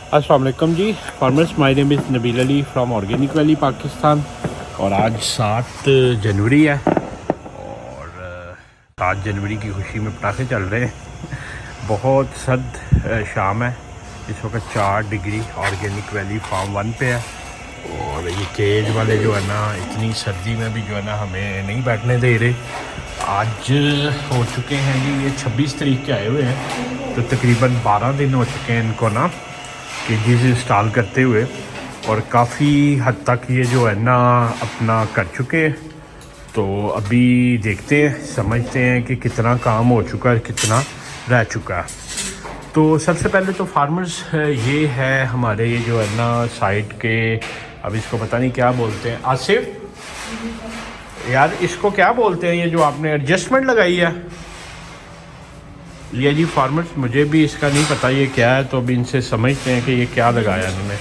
अस्सलाम वालेकुम जी farmers, my name is Nabeel Ali from organic valley Pakistan. और आज 7 जनवरी है और 7 जनवरी की खुशी में पटाखे चल रहे हैं। बहुत सर्द शाम है, इस वक्त 4 डिग्री ऑर्गेनिक वैली फार्म 1 पे है। और ये केज वाले जो है ना, इतनी सर्दी में भी जो है ना हमें नहीं बैठने दे रहे। आज हो चुके हैं जी, ये 26 तारीख के आए हुए हैं, तो तकरीबन 12 दिन हो चुके हैं इनको ना केजेस इंस्टॉल करते हुए। और काफ़ी हद तक ये जो है ना अपना कर चुके हैं। तो अभी देखते हैं, समझते हैं कि कितना काम हो चुका है, कितना रह चुका है। तो सबसे पहले तो फार्मर्स ये है हमारे, ये जो है ना साइड के, अब इसको पता नहीं क्या बोलते हैं। आसिफ यार, इसको क्या बोलते हैं ये जो आपने एडजस्टमेंट लगाई है? ये जी फार्मर्स, मुझे भी इसका नहीं पता ये क्या है, तो अभी इनसे समझते हैं कि ये क्या लगाया इन्होंने।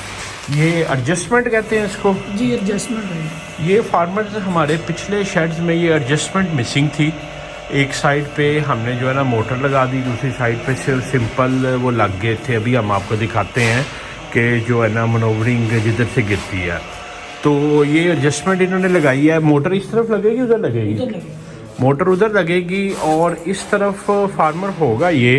ये एडजस्टमेंट कहते हैं इसको जी, एडजस्टमेंट है। ये फार्मर्स, हमारे पिछले शेड्स में ये एडजस्टमेंट मिसिंग थी। एक साइड पे हमने जो है ना मोटर लगा दी, दूसरी साइड पे सिर्फ सिंपल वो लग गए थे। अभी हम आपको दिखाते हैं कि जो है ना मनोवरिंग जिधर से गिरती है, तो ये एडजस्टमेंट इन्होंने लगाई है। मोटर इस तरफ लगेगी, उधर लगेगी? मोटर उधर लगेगी। और इस तरफ फार्मर होगा ये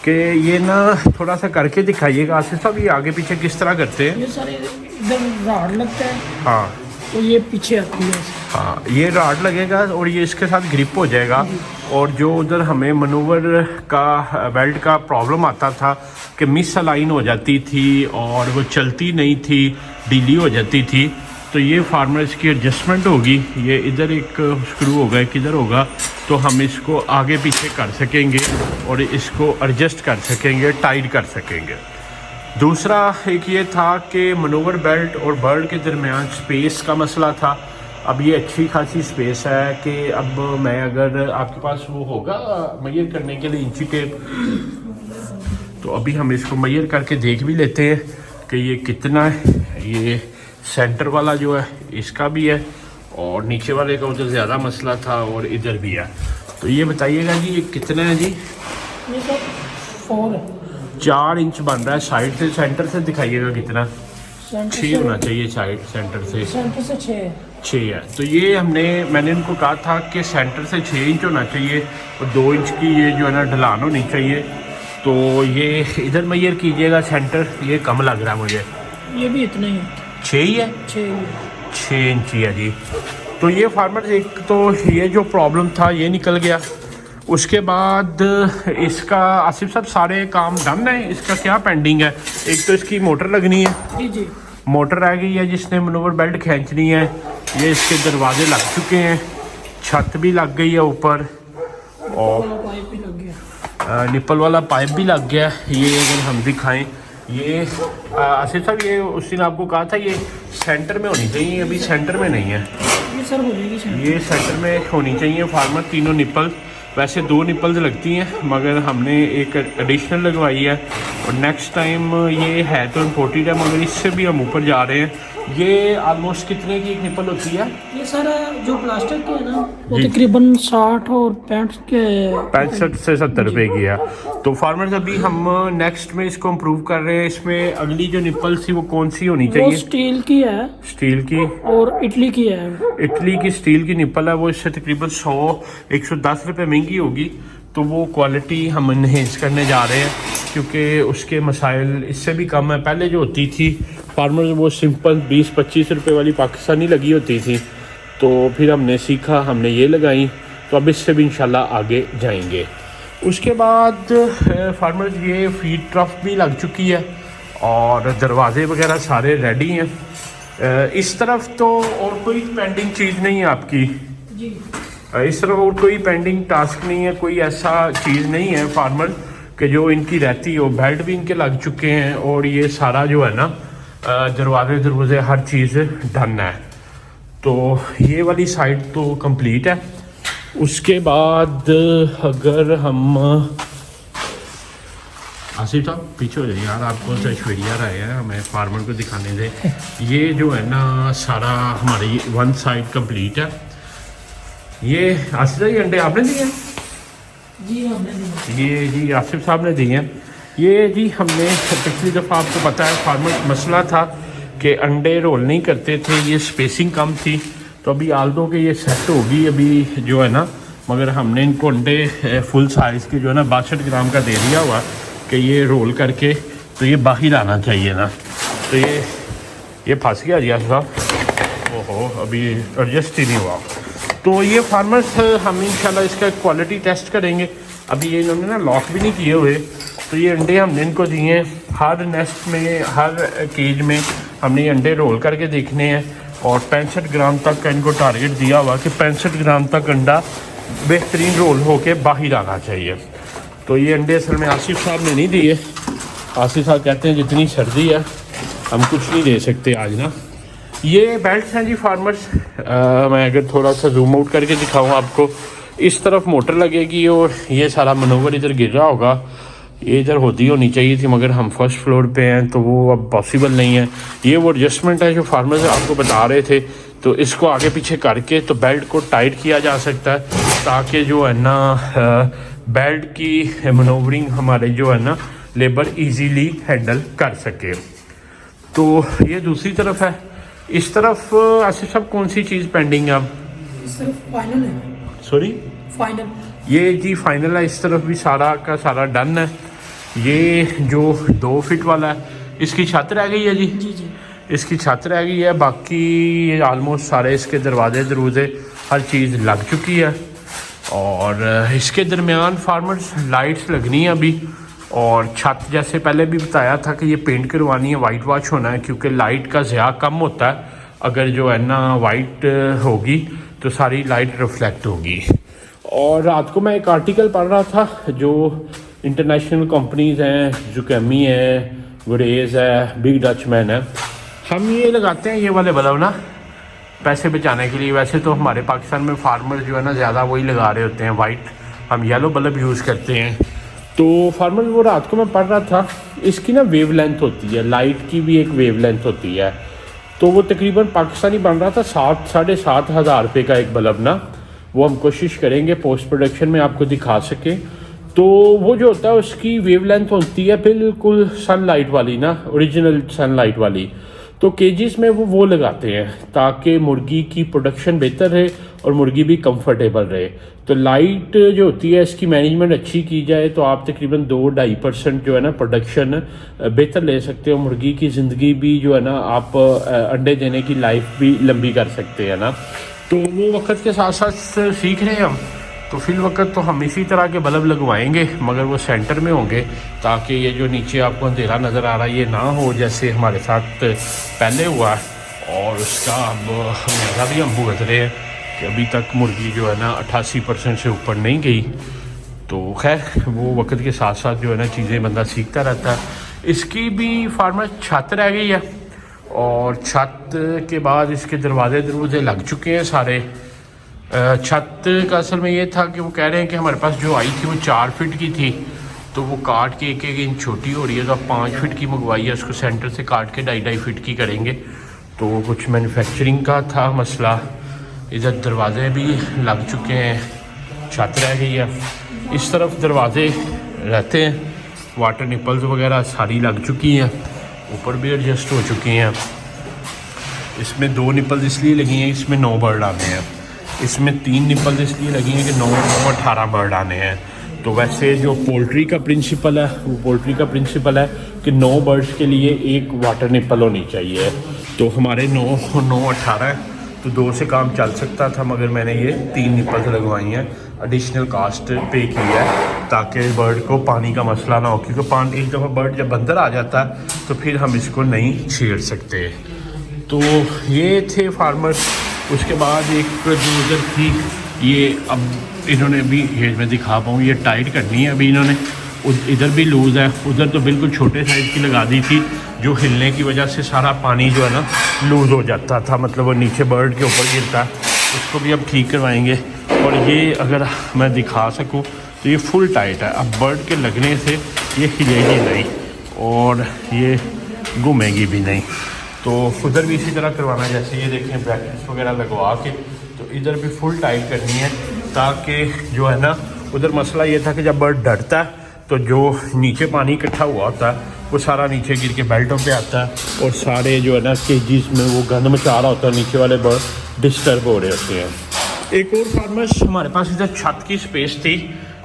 कि ये ना थोड़ा सा करके दिखाइएगा आसिफ साहब, ये आगे पीछे किस तरह करते हैं। ये सारे इधर राड लगता है, हाँ तो ये पीछे आती है। हाँ, ये राड लगेगा और ये इसके साथ ग्रिप हो जाएगा। और जो उधर हमें मनूवर का बेल्ट का प्रॉब्लम आता था कि मिस अलाइन हो जाती थी और वो चलती नहीं थी, ढीली हो जाती थी, तो ये फार्मर्स की एडजस्टमेंट होगी। ये इधर एक स्क्रू होगा, एक इधर होगा, तो हम इसको आगे पीछे कर सकेंगे और इसको एडजस्ट कर सकेंगे, टाइट कर सकेंगे। दूसरा एक ये था कि मनोवर बेल्ट और बर्ड के दरमियान स्पेस का मसला था। अब ये अच्छी खासी स्पेस है कि अब मैं, अगर आपके पास वो होगा मेजर करने के लिए इंची टेप, तो अभी हम इसको मेजर करके देख भी लेते हैं कि ये कितना है। ये सेंटर वाला जो है इसका भी है और नीचे वाले का उधर ज़्यादा मसला था और इधर भी है। तो ये बताइएगा जी ये कितना है जी? ये सब 4 है। 4 इंच बन रहा है साइड से। सेंटर से दिखाइएगा कितना? 6 होना चाहिए साइड, सेंटर से 6 है। 6 है। तो ये मैंने इनको कहा था कि सेंटर से 6 इंच होना चाहिए और 2 इंच की ये जो है ना ढलान होनी चाहिए। तो ये इधर मेजर कीजिएगा, सेंटर ये कम लग रहा है मुझे। ये भी इतना ही है, 6 ही है, 6 इंच ही है जी। तो ये फार्मर, एक तो ये जो प्रॉब्लम था ये निकल गया। उसके बाद इसका आसिफ साहब सारे काम डन है। इसका क्या पेंडिंग है? एक तो इसकी मोटर लगनी है। जी जी, मोटर रह गई है जिसने मनोवर बेल्ट खींचनी है। ये इसके दरवाजे लग चुके हैं, छत भी लग गई है ऊपर, और पाइप भी लग गया, निप्पल वाला पाइप भी लग गया। ये अगर हम दिखाएं, ये आसिफ साहब, ये उस दिन आपको कहा था ये सेंटर में होनी चाहिए, अभी सेंटर में नहीं है। ये सर हो जाएगी। ये सेंटर में होनी चाहिए फार्मर, तीनों निप्पल। वैसे 2 निप्पल्स लगती हैं, मगर हमने एक एडिशनल लगवाई है। और नेक्स्ट टाइम, ये है तो इम्पोर्टेड है मगर इससे भी हम ऊपर जा रहे हैं। ये ऑलमोस्ट कितने की एक निप्पल होती है? ये सारा जो प्लास्टिक के है ना, वो तकरीबन 60 और 65 से 70 रुपए की है। तो फार्मर्स, अभी हम नेक्स्ट में इसको इम्प्रूव कर रहे हैं। इसमें अगली जो निप्पल थी वो कौन सी होनी चाहिए? स्टील की है, स्टील की और इटली की है। इटली की स्टील की निप्पल है, वो इससे तकरीबन 100-110 रुपये महंगी होगी। तो वो क्वालिटी हम इन्हेंस करने जा रहे हैं क्योंकि उसके मसाइल इससे भी कम है। पहले जो होती थी फार्मर्स, वो सिंपल 20-25 रुपये वाली पाकिस्तानी लगी होती थी। तो फिर हमने सीखा, हमने ये लगाई, तो अब इससे भी इंशाल्लाह आगे जाएंगे। उसके बाद फार्मर्स, ये फीड ट्रफ भी लग चुकी है और दरवाजे वगैरह सारे रेडी हैं। इस तरफ तो और कोई पेंडिंग चीज़ नहीं है आपकी जी। इस तरफ और कोई पेंडिंग टास्क नहीं है, कोई ऐसा चीज़ नहीं है फार्मर कि जो इनकी रहती हो। बेल्ट भी इनके लग चुके हैं और ये सारा जो है ना दरवाजे हर चीज़ डन है। तो ये वाली साइड तो कंप्लीट है। उसके बाद अगर हम, आसिफ साहब पीछे हो जाइए यार, आपको तशवीरिया रहे हैं, हमें फार्मर को दिखाने दे। ये जो है ना सारा हमारी 1 साइड कंप्लीट है। ये आसिफ साहब, ये अंडे आपने दिए हैं? जी हमने दिया। ये जी आसिफ साहब ने दिए हैं। ये जी हमने पिछली दफ़ा आपको पता है फार्मर मसला था कि अंडे रोल नहीं करते थे, ये स्पेसिंग कम थी। तो अभी आल दो कि ये सेट होगी अभी जो है ना, मगर हमने इनको अंडे फुल साइज़ के जो है ना 62 ग्राम का दे दिया हुआ कि ये रोल करके तो ये बाहर आना चाहिए ना। तो ये फंस गया जी साहब, ओहो अभी एडजस्ट ही नहीं हुआ। तो ये फार्मर्स हम इंशाल्लाह इसका क्वालिटी टेस्ट करेंगे। अभी ये इन्होंने ना लॉक भी नहीं किए हुए, तो ये अंडे हमने इनको दिए हैं। हर नेस्ट में हर केज में हमने ये अंडे रोल करके देखने हैं और 65 ग्राम तक का इनको टारगेट दिया हुआ कि 65 ग्राम तक अंडा बेहतरीन रोल होके बाहर आना चाहिए। तो ये अंडे असल में आसिफ साहब ने नहीं दिए। आसिफ साहब कहते हैं जितनी सर्दी है हम कुछ नहीं दे सकते आज ना। ये बेल्ट हैं जी फार्मर्स। मैं अगर थोड़ा सा जूम आउट करके दिखाऊँ आपको, इस तरफ मोटर लगेगी और ये सारा मनोवर इधर गिर रहा होगा। ये इधर होनी चाहिए थी मगर हम फर्स्ट फ्लोर पे हैं तो वो अब पॉसिबल नहीं है। ये वो एडजस्टमेंट है जो फार्मर्स आपको बता रहे थे। तो इसको आगे पीछे करके तो बेल्ट को टाइट किया जा सकता है ताकि जो है ना बेल्ट की मनोवरिंग हमारे जो है ना लेबर इजीली हैंडल कर सके। तो ये दूसरी तरफ है। इस तरफ आसिफ साहब कौन सी चीज़ पेंडिंग है अब? सिर्फ फाइनल है। सॉरी फाइनल, ये जी फाइनल है। इस तरफ भी सारा का सारा डन है। ये जो 2 फीट वाला है इसकी छत रह गई है जी। जी जी इसकी छत रह गई है, बाकी ये आलमोस्ट सारे इसके दरवाजे दरूजे हर चीज़ लग चुकी है। और इसके दरमियान फार्मर्स लाइट्स लगनी है अभी। और छत जैसे पहले भी बताया था कि ये पेंट करवानी है, वाइट वॉश होना है क्योंकि लाइट का ज़्या कम होता है। अगर जो है ना वाइट होगी तो सारी लाइट रिफ्लेक्ट होगी। और रात को मैं एक आर्टिकल पढ़ रहा था जो इंटरनेशनल कंपनीज़ हैं, जुकैमी है, गुरेज है, बिग डचमैन है, हम ये लगाते हैं ये वाले बल्ब ना पैसे बचाने के लिए। वैसे तो हमारे पाकिस्तान में फार्मर जो है ना ज़्यादा वही लगा रहे होते हैं वाइट, हम येलो बल्ब यूज़ करते हैं। तो फार्मर वो रात को मैं पढ़ रहा था, इसकी ना वेव लेंथ होती है, लाइट की भी एक वेव लेंथ होती है। तो वो तकरीबन पाकिस्तानी बन रहा था 7-7.5 हज़ार रुपये का एक बल्ब ना। वो हम कोशिश करेंगे पोस्ट प्रोडक्शन में आपको दिखा सके। तो वो जो होता है उसकी वेव लेंथ होती है बिल्कुल सनलाइट वाली ना, ओरिजिनल सनलाइट वाली। तो केजीज में वो लगाते हैं ताकि मुर्गी की प्रोडक्शन बेहतर रहे और मुर्गी भी कंफर्टेबल रहे। तो लाइट जो होती है इसकी मैनेजमेंट अच्छी की जाए तो आप तकरीबन 2-2.5% जो है ना प्रोडक्शन बेहतर ले सकते हो। मुर्गी की ज़िंदगी भी जो है ना आप अंडे देने की लाइफ भी लंबी कर सकते हैं ना। तो वो वक्त के साथ साथ सीख रहे हैं हम। तो फिल वक्त तो हम इसी तरह के बल्ब लगवाएंगे मगर वो सेंटर में होंगे ताकि ये जो नीचे आपको अंधेरा नज़र आ रहा है ये ना हो जैसे हमारे साथ पहले हुआ। और उसका अब मज़ा भी हम भुगत रहे हैं कि अभी तक मुर्गी जो है ना 88% से ऊपर नहीं गई। तो खैर वो वक्त के साथ साथ जो है ना चीज़ें बंदा सीखता रहता है। इसकी भी फार्मर छत रह गई है और छत के बाद इसके दरवाजे दरवाजे लग चुके हैं सारे। छत का असल में ये था कि वो कह रहे हैं कि हमारे पास जो आई थी वो 4 फीट की थी तो वो काट के 1-1 इंच छोटी हो रही है। तो अब 5 फीट की मंगवाई है, उसको सेंटर से काट के 2.5 फीट की करेंगे। तो कुछ मैन्युफैक्चरिंग का था मसला। इधर दरवाजे भी लग चुके हैं, छत रह गई है। इस तरफ दरवाजे रहते हैं, वाटर निपल्स वगैरह सारी लग चुकी हैं, ऊपर भी एडजस्ट हो चुकी हैं। इसमें 2 निपल्स इसलिए लगी हैं इसमें 9 बर्ड आने हैं। इसमें 3 निपल्स इसलिए लगी हैं कि 9-18 बर्ड आने हैं। तो वैसे जो पोल्ट्री का प्रिंसिपल है वो पोल्ट्री का प्रिंसिपल है कि 9 बर्ड्स के लिए 1 वाटर निपल होनी चाहिए। तो हमारे 9-18 तो 2 से काम चल सकता था मगर मैंने ये 3 निपल्स लगवाई हैं, एडिशनल कास्ट पे की है ताकि बर्ड को पानी का मसला ना हो। क्योंकि पानी एक दफ़ा बर्ड जब अंदर आ जाता है तो फिर हम इसको नहीं छेड़ सकते। तो ये थे फार्मर्स। उसके बाद एक जो उधर थी ये अब इन्होंने भी ये मैं दिखा पाऊँ ये टाइट करनी है अभी इन्होंने। इधर भी लूज़ है, उधर तो बिल्कुल छोटे साइज़ की लगा दी थी जो हिलने की वजह से सारा पानी जो है ना लूज़ हो जाता था, मतलब वो नीचे बर्ड के ऊपर गिरता है। उसको भी अब ठीक करवाएंगे। और ये अगर मैं दिखा सकूँ तो ये फुल टाइट है। अब बर्ड के लगने से ये हिलेगी नहीं और ये घूमेगी भी नहीं। तो उधर भी इसी तरह करवाना है, जैसे ये देखें ब्रैकेट्स वगैरह लगवा के। तो इधर भी फुल टाइट करनी है ताकि जो है ना उधर मसला ये था कि जब बर्ड डरता है तो जो नीचे पानी इकट्ठा हुआ होता है वो सारा नीचे गिर के बेल्टों पे आता है और सारे जो है ना केजीज में वो गंद मचा रहा होता है, नीचे वाले बर्ड डिस्टर्ब हो रहे होते हैं। एक और फार्मर्स हमारे पास इधर छत की स्पेस थी,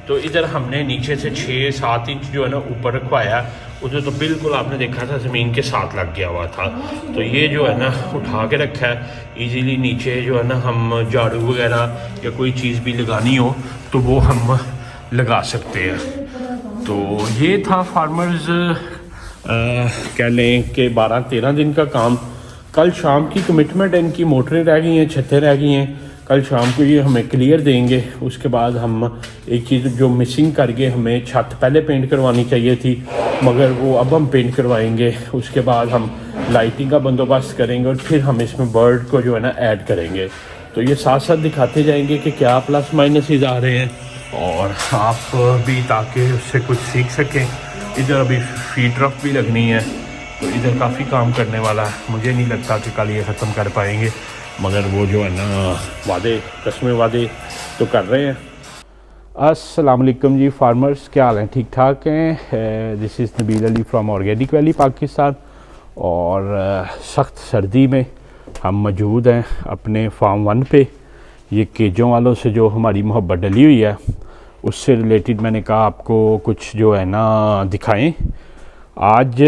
तो इधर हमने नीचे से 6-7 इंच जो है ना ऊपर रखवाया। उधर तो बिल्कुल आपने देखा था ज़मीन के साथ लग गया हुआ था, तो ये जो है ना उठा के रखा है इजीली। नीचे जो है ना हम झाड़ू वगैरह या कोई चीज़ भी लगानी हो तो वो हम लगा सकते हैं। तो ये था फार्मर्स कह लें कि 12-13 दिन का काम। कल शाम की कमिटमेंट है, इनकी मोटरें रह गई हैं, छतें रह गई हैं, कल शाम को ये हमें क्लियर देंगे। उसके बाद हम एक चीज़ जो मिसिंग कर गए, हमें छत पहले पेंट करवानी चाहिए थी मगर वो अब हम पेंट करवाएंगे। उसके बाद हम लाइटिंग का बंदोबस्त करेंगे और फिर हम इसमें बर्ड को जो है ना ऐड करेंगे। तो ये साथ साथ दिखाते जाएंगे कि क्या प्लस माइनस आ रहे हैं और आप भी ताकि उससे कुछ सीख सकें। इधर अभी फीड ड्रॉप भी लगनी है, तो इधर काफ़ी काम करने वाला है। मुझे नहीं लगता कि कल ये ख़त्म कर पाएंगे, मगर वो जो है ना वादे कस्में वादे तो कर रहे हैं। अस्सलाम वालेकुम जी फार्मर्स, क्या हाल हैं? ठीक ठाक हैं? This is Nabeel Ali from organic valley Pakistan. और सख्त सर्दी में हम मौजूद हैं अपने फार्म 1 पे। ये केजों वालों से जो हमारी मोहब्बत डली हुई है उससे रिलेटेड मैंने कहा आपको कुछ जो है ना दिखाएं। आज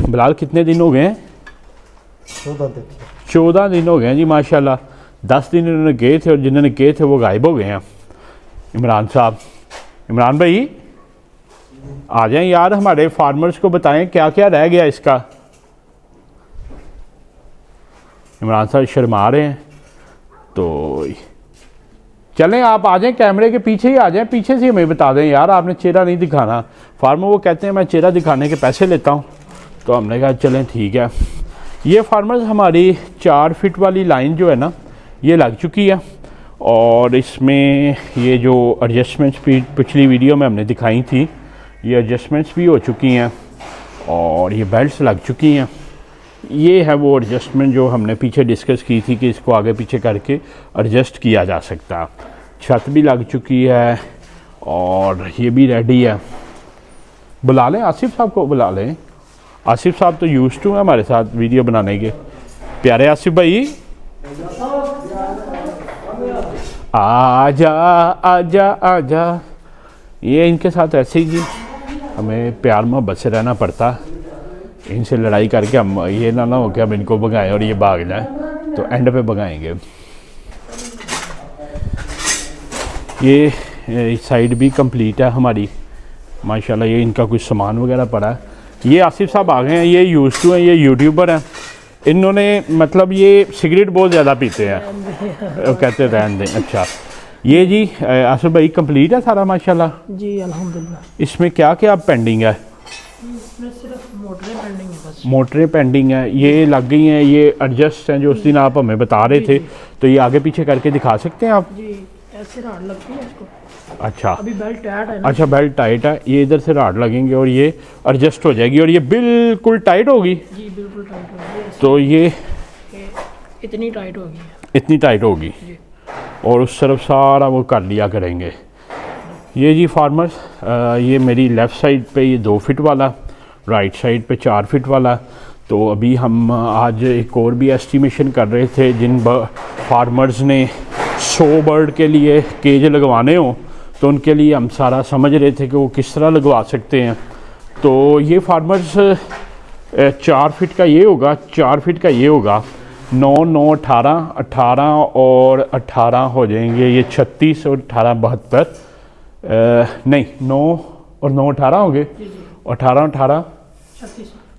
बिलाल कितने दिन हो गए हैं? 14 दिन हो गए हैं जी माशाल्लाह। 10 दिन इन्होंने गए थे और जिन्होंने गए थे वो गायब हो गए हैं। इमरान साहब, इमरान भाई आ जाएं यार, हमारे फार्मर्स को बताएं क्या क्या रह गया इसका। इमरान साहब शर्मा रहे हैं, तो चलें आप आ जाएं, कैमरे के पीछे ही आ जाएं, पीछे से हमें बता दें यार, आपने चेहरा नहीं दिखाना। फार्मर वो कहते हैं मैं चेहरा दिखाने के पैसे लेता हूँ, तो हमने कहा चलें ठीक है। ये फार्मर्स हमारी 4 फीट वाली लाइन जो है ना ये लग चुकी है और इसमें ये जो एडजस्टमेंट्स पिछली वीडियो में हमने दिखाई थी ये एडजस्टमेंट्स भी हो चुकी हैं और ये बेल्ट्स लग चुकी हैं। ये है वो एडजस्टमेंट जो हमने पीछे डिस्कस की थी कि इसको आगे पीछे करके एडजस्ट किया जा सकता है। छत भी लग चुकी है और ये भी रेडी है। बुला लें आसिफ साहब को, बुला लें। आसिफ साहब तो यूज्ड टू है हमारे साथ वीडियो बनाने के। प्यारे आसिफ भाई आजा आजा आजा। ये इनके साथ ऐसे ही जी हमें प्यार मोहब्बत से रहना पड़ता। इनसे लड़ाई करके हम ये ना हो कि हम इनको भगाएं और ये भाग जाएं, तो एंड पे भगाएंगे। ये इस साइड भी कंप्लीट है हमारी माशाल्लाह। ये इनका कुछ सामान वगैरह पड़ा है। ये आसिफ साहब आ गए हैं, ये यूज्ड टू हैं, ये यूट्यूबर हैं। इन्होंने मतलब ये सिगरेट बहुत ज़्यादा पीते हैं, कहते रहने दें। अच्छा ये जी आसिफ भाई कंप्लीट है सारा माशाल्लाह जी अल्हम्दुलिल्लाह। इसमें क्या क्या पेंडिंग है? इसमें सिर्फ मोटरें पेंडिंग है बस। मोटरें पेंडिंग हैं, ये लग गई हैं, ये एडजस्ट हैं जो उस दिन आप हमें बता रहे थे। तो ये आगे पीछे करके दिखा सकते हैं आप? जी ऐसे राड लगती है इसको। अच्छा अभी बेल्ट टाइट है ना? अच्छा बेल्ट टाइट है, ये इधर से राड लगेंगे और ये एडजस्ट हो जाएगी और ये बिल्कुल टाइट होगी। जी बिल्कुल टाइट होगी। तो ये इतनी टाइट होगी, इतनी टाइट होगी जी। और उस तरफ सारा वो कर लिया करेंगे। ये जी फार्मर्स ये मेरी लेफ़्ट साइड पे ये 2 फीट वाला, राइट साइड पे 4 फीट वाला। तो अभी हम आज एक और भी एस्टिमेशन कर रहे थे जिन फार्मर्स ने 100 बर्ड के लिए केज लगवाने हो तो उनके लिए हम सारा समझ रहे थे कि वो किस तरह लगवा सकते हैं। तो ये फार्मर्स 4 फीट का ये होगा, 4 फीट का ये होगा, 9, 9, 18, 18 और 18 हो जाएंगे ये 36 और 18 72। नहीं 9 और 9 18 हो गए, 18 18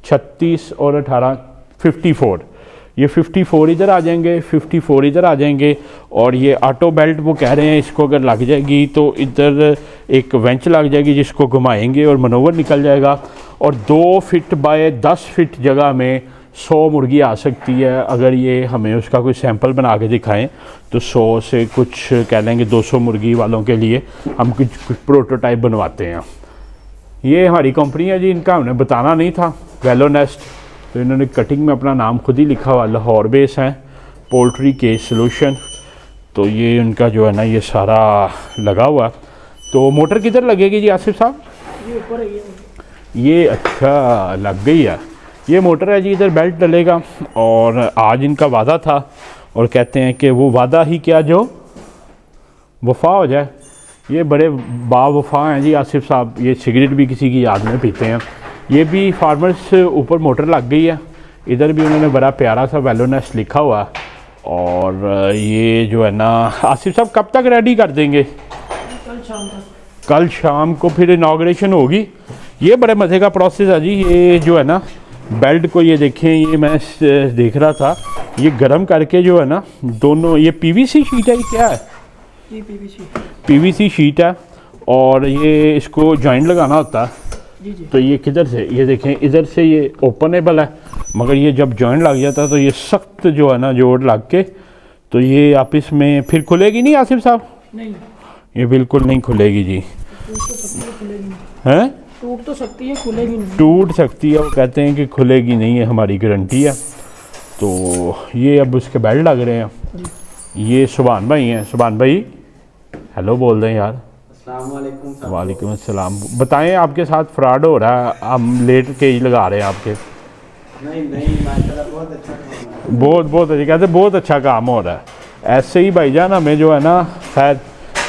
36 और 18 54। ये 54 इधर आ जाएंगे, 54 इधर आ जाएंगे। और ये ऑटो बेल्ट वो कह रहे हैं इसको अगर लग जाएगी तो इधर एक वेंच लग जाएगी जिसको घुमाएंगे और मनोवर निकल जाएगा। और 2 फीट बाय 10 फीट जगह में 100 मुर्गी आ सकती है। अगर ये हमें उसका कोई सैंपल बना के दिखाएं तो 100 से कुछ कह लेंगे 200 मुर्गी वालों के लिए हम कुछ प्रोटोटाइप बनवाते हैं। ये हमारी कंपनी है जी, इनका हमने बताना नहीं था, वेलो नेस्ट। तो इन्होंने कटिंग में अपना नाम खुद ही लिखा हुआ, लाहौर बेस है, पोल्ट्री केज सोल्यूशन। तो ये उनका जो है ना ये सारा लगा हुआ। तो मोटर किधर लगेगी जी आसिफ साहब? ये ऊपर है ये अच्छा लग गई है। ये मोटर है जी, इधर बेल्ट डलेगा। और आज इनका वादा था और कहते हैं कि वो वादा ही क्या जो वफा हो जाए। ये बड़े बावफा हैं जी आसिफ साहब। ये सिगरेट भी किसी की याद में पीते हैं। ये भी फार्मर्स ऊपर मोटर लग गई है। इधर भी उन्होंने बड़ा प्यारा सा वेलोनेस लिखा हुआ है। और ये जो है ना आसिफ साहब कब तक रेडी कर देंगे? कल शाम तक। कल शाम को फिर इनाग्रेशन होगी। ये बड़े मज़े का प्रोसेस है जी। ये जो है ना बेल्ट को ये देखें, ये मैं देख रहा था, ये गर्म करके जो है ना दोनों, ये पीवीसी शीट है, ये क्या है? ये पीवीसी शीट है। और ये इसको जॉइंट लगाना होता है। जी जी। तो ये किधर से, ये देखें इधर से ये ओपनेबल है, मगर ये जब जॉइंट लग जाता है तो ये सख्त जो है ना जोड़ लग के, तो ये आप इसमें फिर खुलेगी नहीं आसिफ साहब? नहीं, ये बिल्कुल नहीं खुलेगी जी। टूट तो सकती है, खुलेगी नहीं। हैं? टूट तो सकती है, खुलेगी नहीं। टूट सकती है, वो कहते हैं कि खुलेगी नहीं है, हमारी गारंटी है। तो ये अब उसके बेल्ट लग रहे हैं। ये सुभान भाई हैं। सुभान भाई हेलो बोल दें यार। वालेकुम अस्सलाम। बताएं, आपके साथ फ्रॉड हो रहा है, हम लेट के ही लगा रहे हैं आपके। नहीं माशाल्लाह बहुत अच्छा काम है। बहुत अच्छे, कहते बहुत अच्छा काम हो रहा है। ऐसे ही भाईजान हमें जो है ना, खैर।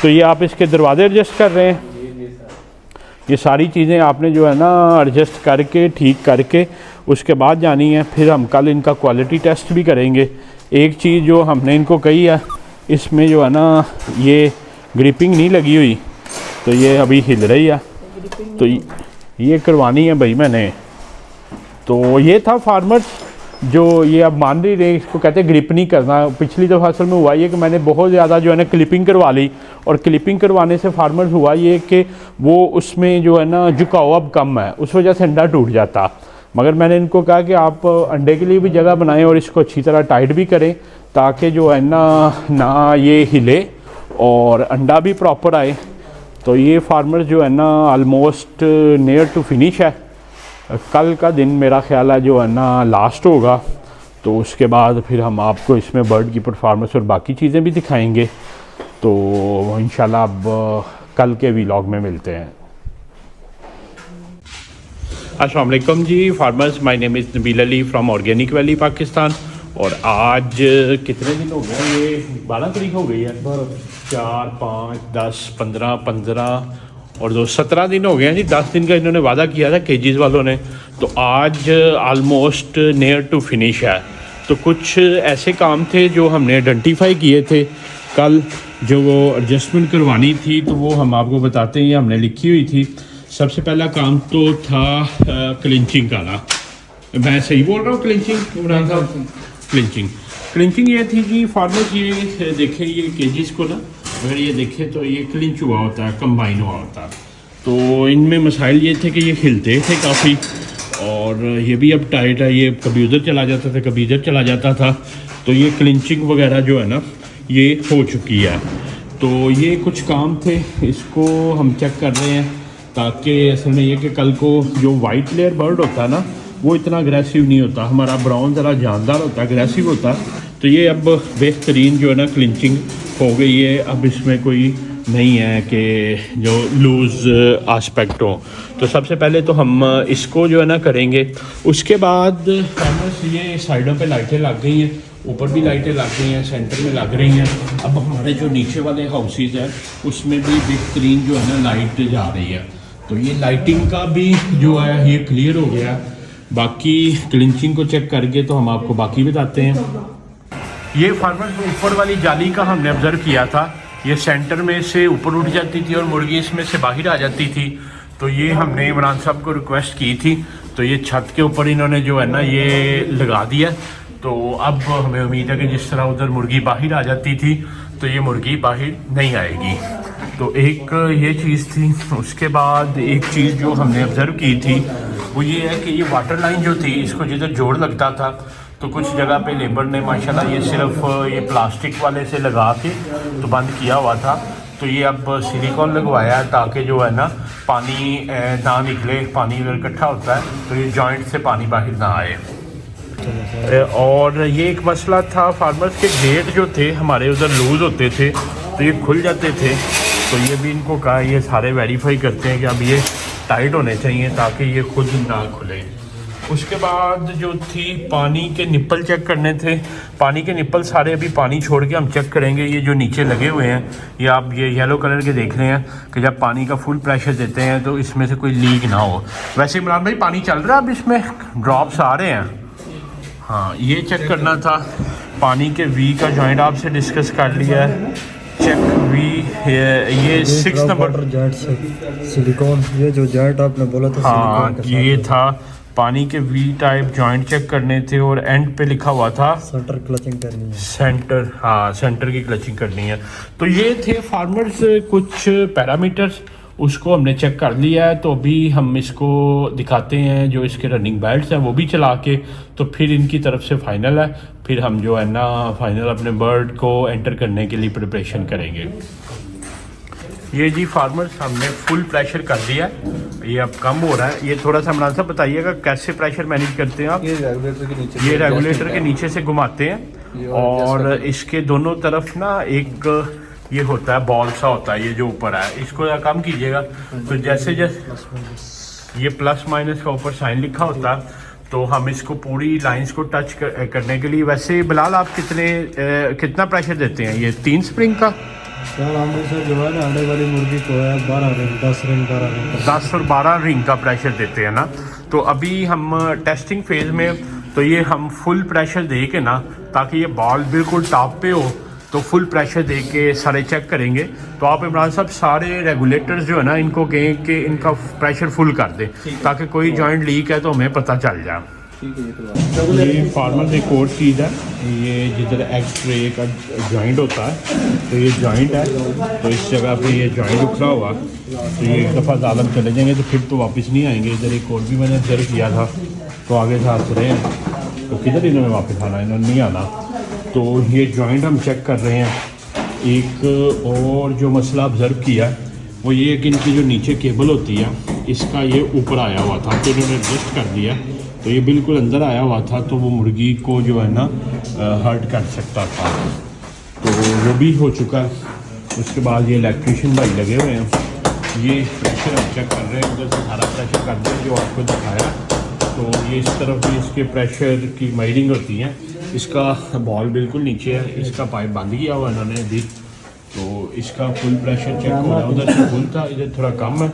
तो ये आप इसके दरवाजे एडजस्ट कर रहे हैं? जी सर। ये सारी चीज़ें आपने जो है ना एडजस्ट करके ठीक करके उसके बाद जानी है। फिर हम कल इनका क्वालिटी टेस्ट भी करेंगे। एक चीज़ जो हमने इनको कही है, इसमें जो है ना ये ग्रिपिंग नहीं लगी हुई, तो ये अभी हिल रही है, तो ये करवानी है भाई मैंने। तो ये था फार्मर्स जो ये अब मान नहीं रहे, इसको कहते हैं ग्रिप नहीं करना। पिछली दफ़ा असल में हुआ ये कि मैंने बहुत ज़्यादा जो है ना क्लिपिंग करवा ली, और क्लिपिंग करवाने से फार्मर्स हुआ ये कि वो उसमें जो है ना झुकाव अब कम है, उस वजह से अंडा टूट जाता। मगर मैंने इनको कहा कि आप अंडे के लिए भी जगह बनाएं और इसको अच्छी तरह टाइट भी करें, ताकि जो है ना ये हिले और अंडा भी प्रॉपर आए। तो ये फार्मर्स जो है ना ऑलमोस्ट नियर टू फिनिश है। कल का दिन मेरा ख्याल है जो है ना लास्ट होगा, तो उसके बाद फिर हम आपको इसमें बर्ड की परफॉर्मेंस और बाकी चीज़ें भी दिखाएंगे। तो इंशाल्लाह अब कल के व्लॉग में मिलते हैं। अस्सलाम वालेकुम जी farmers, my name is Nabeel Ali from organic valley Pakistan. और आज कितने दिन हो गए? ये 12 तारीख हो गई है। 4, 5, 10, 15 और 17 दिन हो गए हैं जी। 10 दिन का इन्होंने वादा किया था केजीज़ वालों ने। तो आज ऑलमोस्ट नियर टू फिनिश है। तो कुछ ऐसे काम थे जो हमने आइडेंटिफाई किए थे कल, जो वो एडजस्टमेंट करवानी थी, तो वो हम आपको बताते हैं, ये हमने लिखी हुई थी। सबसे पहला काम तो था क्लिंचिंग का ना। मैं सही बोल रहा हूँ? क्लिंचिंग इमरान साहब, क्लिंचिंग ये थी जी फार्मर्स। ये देखें, ये केजीज़ को ना अगर ये देखें तो ये क्लिंच हुआ होता है, कंबाइन हुआ होता है। तो इनमें मसाइल ये थे कि ये खिलते थे काफ़ी, और ये भी अब टाइट है, ये कभी उधर चला जाता था कभी इधर चला जाता था। तो ये क्लिंचिंग वगैरह जो है ना ये हो चुकी है। तो ये कुछ काम थे, इसको हम चेक कर रहे हैं, ताकि असल में ये कि कल को जो वाइट लेयर बर्ड होता है ना वो इतना अग्रेसिव नहीं होता, हमारा ब्राउन ज़रा जानदार होता है, अग्रेसिव होता है। तो ये अब बेहतरीन जो है ना क्लिंचिंग हो गई है। अब इसमें कोई नहीं है कि जो लूज़ आस्पेक्ट हो। तो सबसे पहले तो हम इसको जो है ना करेंगे। उसके बाद फार्मर्स ये साइडों पे लाइटें लग गई हैं, ऊपर भी लाइटें लग गई हैं, सेंटर में लग रही हैं। अब हमारे जो नीचे वाले हाउसेज हैं उसमें भी बेहतरीन जो है ना लाइट जा रही है। तो ये लाइटिंग का भी जो है ये क्लियर हो गया। बाकी क्लिंचिंग को चेक करके तो हम आपको बाकी बताते हैं। ये फार्मर्स ऊपर वाली जाली का हमने ऑब्ज़र्व किया था, ये सेंटर में से ऊपर उठ जाती थी और मुर्गी इसमें से बाहर आ जाती थी। तो ये हमने इमरान साहब को रिक्वेस्ट की थी, तो ये छत के ऊपर इन्होंने जो है ना ये लगा दिया। तो अब हमें उम्मीद है कि जिस तरह उधर मुर्गी बाहर आ जाती थी तो ये मुर्गी बाहर नहीं आएगी। तो एक ये चीज़ थी। उसके बाद एक चीज़ जो हमने ऑब्ज़र्व की थी वो ये है कि ये वाटर लाइन जो थी, इसको जिधर जोड़ लगता था तो कुछ जगह पे लेबर ने माशाल्लाह ये सिर्फ ये प्लास्टिक वाले से लगा के तो बंद किया हुआ था। तो ये अब सिलिकॉन लगवाया है ताकि जो है ना पानी ना निकले। पानी अगर इकट्ठा होता है तो ये जॉइंट से पानी बाहर ना आए। और ये एक मसला था फार्मर्स के, गेट जो थे हमारे उधर लूज़ होते थे तो ये खुल जाते थे। तो ये भी इनको कहा, ये सारे वेरीफाई करते हैं कि अब ये टाइट होने चाहिए ताकि ये खुद ना खुले। उसके बाद जो थी पानी के निप्पल चेक करने थे। पानी के निप्पल सारे अभी पानी छोड़ के हम चेक करेंगे। ये जो नीचे लगे हुए हैं ये आप ये येलो कलर के देख रहे हैं कि जब पानी का फुल प्रेशर देते हैं तो इसमें से कोई लीक ना हो। वैसे इमरान भाई पानी चल रहा है, अब इसमें ड्रॉप्स आ रहे हैं। हाँ, ये चेक करना था। पानी के वी का जॉइंट आपसे डिस्कस कर लिया है। चेक वी ये 6 नंबर जेट से सिलिकॉन, ये जो जेट आपने बोला था हाँ सिलिकॉन ये था। पानी के वी टाइप जॉइंट चेक करने थे और एंड पे लिखा हुआ था सेंटर क्लचिंग करनी है, सेंटर। हाँ, सेंटर की क्लचिंग करनी है। तो ये थे फार्मर्स कुछ पैरामीटर्स, उसको हमने चेक कर लिया है। तो अभी हम इसको दिखाते हैं जो इसके रनिंग बेल्ट्स हैं वो भी चला के, तो फिर इनकी तरफ से फाइनल है। फिर हम जो है ना फाइनल अपने बर्ड को एंटर करने के लिए प्रिपरेशन करेंगे। ये जी फार्मर्स हमने फुल प्रेशर कर दिया है, ये अब कम हो रहा है। ये थोड़ा सा इमरान साहब बताइएगा कैसे प्रेशर मैनेज करते हैं आप? ये रेगुलेटर के नीचे, ये रेगुलेटर के नीचे से घुमाते हैं और इसके दोनों तरफ ना एक ये होता है बॉल सा होता है, ये जो ऊपर है इसको कम कीजिएगा। तो जैसे जैसे ये प्लस माइनस का ऊपर साइन लिखा होता है तो हम इसको पूरी लाइंस को टच करने के लिए। वैसे बिलाल आप कितना प्रेशर देते हैं? ये 3 स्प्रिंग का से जो है ना आने वाली मुर्गी को है 12 रिंग 10 रिंग 12 रिंग 10 और 12 रिंग का प्रेशर देते हैं ना। तो अभी हम टेस्टिंग फेज में, तो ये हम फुल प्रेशर दे के ना, ताकि ये बॉल बिल्कुल टॉप पे हो, तो फुल प्रेशर दे के सारे चेक करेंगे। तो आप इमरान साहब सारे रेगुलेटर्स जो है ना इनको कहें कि इनका प्रेशर फुल कर दें ताकि कोई जॉइंट लीक है तो हमें पता चल जाए। ये फार्मर ने कोट चीज़ है, ये जिधर एक्स-रे का जॉइंट होता है तो ये जॉइंट है, तो इस जगह पे ये जॉइंट उखड़ा हुआ, तो ये एक दफ़ा दालम चले जाएंगे तो फिर तो वापस नहीं आएंगे। इधर एक कोट भी मैंने ऑब्जर्व किया था, तो आगे से हंस रहे हैं तो किधर इन्होंने वापस आना, इन्होंने नहीं आना। तो ये जॉइंट हम चेक कर रहे हैं। एक और जो मसला ऑब्ज़र्व किया वो ये है कि इनकी जो नीचे केबल होती है इसका ये ऊपर आया हुआ था, तो इन्होंने एडजस्ट कर दिया, तो ये बिल्कुल अंदर आया हुआ था, तो वो मुर्गी को जो है ना हर्ट कर सकता था, तो वो भी हो चुका है। उसके बाद ये इलेक्ट्रीशियन भाई लगे हुए हैं, ये प्रेशर हम चेक कर रहे हैं, उधर से सारा प्रेशर कर रहे हैं जो आपको दिखाया। तो ये इस तरफ भी इसके प्रेशर की माइरिंग होती है। इसका बॉल बिल्कुल नीचे है, इसका पाइप बंद किया हुआ इन्होंने अभी, तो इसका फुल प्रेशर चेक हो रहा है। उधर से फुल था, इधर थोड़ा कम है,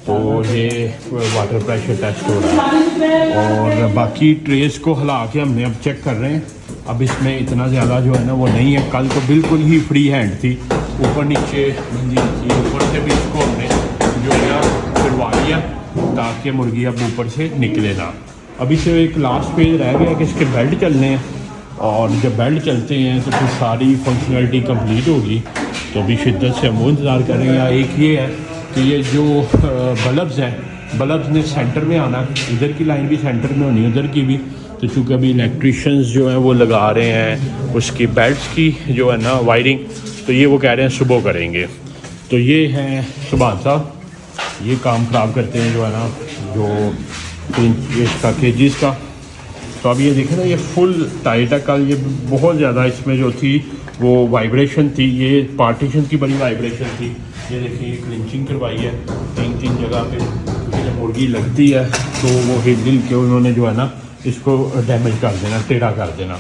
तो ये वाटर प्रेशर टेस्ट हो रहा है। और बाकी ट्रेस को हिला के हमने अब चेक कर रहे हैं। अब इसमें इतना ज़्यादा जो है ना वो नहीं है, कल तो बिल्कुल ही फ्री हैंड थी, ऊपर नीचे बंदी थी, ऊपर से भी इसको हमने जो है ना करवा लिया ताकि मुर्गी अब ऊपर से निकले ना। अभी से एक लास्ट पेज रह गया कि इसके बेल्ट चलने हैं, और जब बेल्ट चलते हैं तो फिर सारी फंक्शनलिटी कंप्लीट होगी। तो अभी शिद्दत से हम वो इंतज़ार कर रहे हैं। एक ये है कि ये जो बल्ब्स हैं, बल्ब्स ने सेंटर में आना, इधर की लाइन भी सेंटर में होनी, उधर की भी। तो चूँकि अभी इलेक्ट्रीशियंस जो हैं वो लगा रहे हैं उसकी बेल्ट्स की जो है ना वायरिंग, तो ये वो कह रहे हैं सुबह करेंगे। तो ये हैं सुभान साहब, ये काम ख़राब करते हैं जो है ना जो इसका केजीज़ का। तो अब ये देखें ना ये फुल टाइट है। कल ये बहुत ज़्यादा इसमें जो थी वो वाइब्रेशन थी, ये पार्टीशन की बड़ी वाइब्रेशन थी। ये देखिए ये क्लिंचिंग करवाई है 3 जगह पे, जब मुर्गी लगती है तो वो हिल के उन्होंने जो है ना इसको डैमेज कर देना, टेढ़ा कर देना।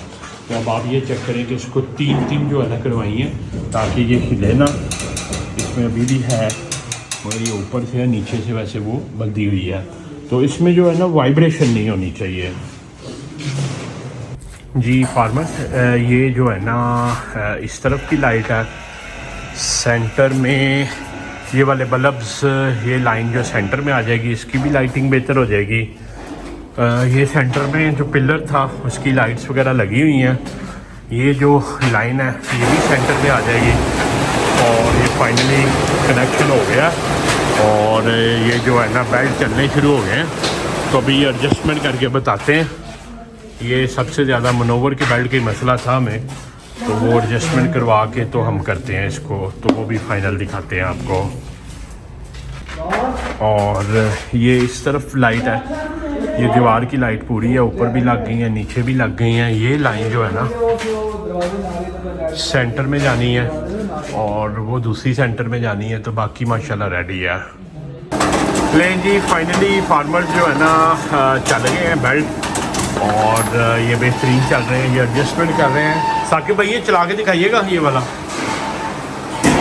तो अब आप ये चेक करें कि इसको 3 जो है ना करवाई हैं ताकि ये हिले ना। इसमें अभी भी है मगर ये ऊपर से है, नीचे से वैसे वो बंधी हुई है, तो इसमें जो है ना वाइब्रेशन नहीं होनी चाहिए। जी फार्मर, ये जो है ना इस तरफ की लाइट है, सेंटर में ये वाले बल्ब्स, ये लाइन जो सेंटर में आ जाएगी इसकी भी लाइटिंग बेहतर हो जाएगी। ये सेंटर में जो पिलर था उसकी लाइट्स वगैरह लगी हुई हैं। ये जो लाइन है ये भी सेंटर में आ जाएगी और ये फाइनली कनेक्शन हो गया। और ये जो है ना बेल्ट चलने शुरू हो गए हैं, तो अभी ये एडजस्टमेंट करके बताते हैं। ये सबसे ज़्यादा मनोवर के बेल्ट का मसला था हमें, तो वो एडजस्टमेंट करवा के तो हम करते हैं इसको, तो वो भी फाइनल दिखाते हैं आपको। और ये इस तरफ लाइट है, ये दीवार की लाइट पूरी है, ऊपर भी लग गई है, नीचे भी लग गई हैं। ये लाइन जो है ना सेंटर में जानी है और वो दूसरी सेंटर में जानी है, तो बाकी माशाल्लाह रेडी है। लें जी फाइनली फार्मर्स जो है ना चल गए हैं बेल्ट और ये बेहतरीन चल रहे हैं, ये एडजस्टमेंट कर रहे हैं। साकिब भाई ये चला के दिखाइएगा ये वाला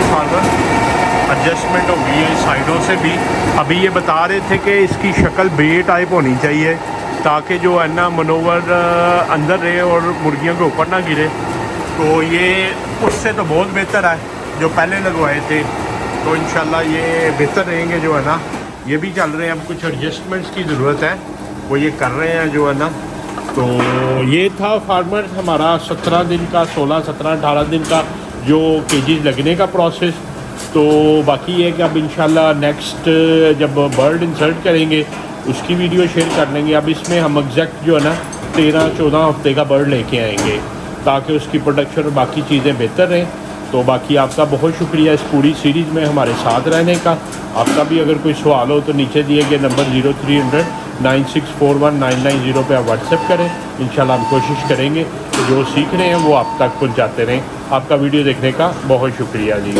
फार्मर एडजस्टमेंट हो गई है साइडों से भी। अभी ये बता रहे थे कि इसकी शक्ल बे टाइप होनी चाहिए ताकि जो है ना मनोवर अंदर रहे और मुर्गियों के ऊपर ना गिरे। तो ये उससे तो बहुत बेहतर है जो पहले लगवाए थे, तो इंशाल्लाह ये बेहतर रहेंगे जो है ना। ये भी चल रहे हैं, अब कुछ एडजस्टमेंट्स की ज़रूरत है, वो ये कर रहे हैं जो है ना। तो ये था फार्मर हमारा 17 दिन का 16, 17, 18 दिन का जो केजीज लगने का प्रोसेस। तो बाकी ये कि अब इंशाल्लाह नेक्स्ट जब बर्ड इंसर्ट करेंगे उसकी वीडियो शेयर कर लेंगे। अब इसमें हम एग्जैक्ट जो है ना 13-14 हफ्ते का बर्ड लेके आएंगे ताकि उसकी प्रोडक्शन और बाकी चीज़ें बेहतर रहें। तो बाकी आपका बहुत शुक्रिया इस पूरी सीरीज़ में हमारे साथ रहने का। आपका भी अगर कोई सवाल हो तो नीचे दिए गए नंबर 0300 9641 पे आप व्हाट्सएप करें। इंशाल्लाह हम कोशिश करेंगे कि जो सीख रहे हैं वो आप तक पहुंचाते रहें। आपका वीडियो देखने का बहुत शुक्रिया जी।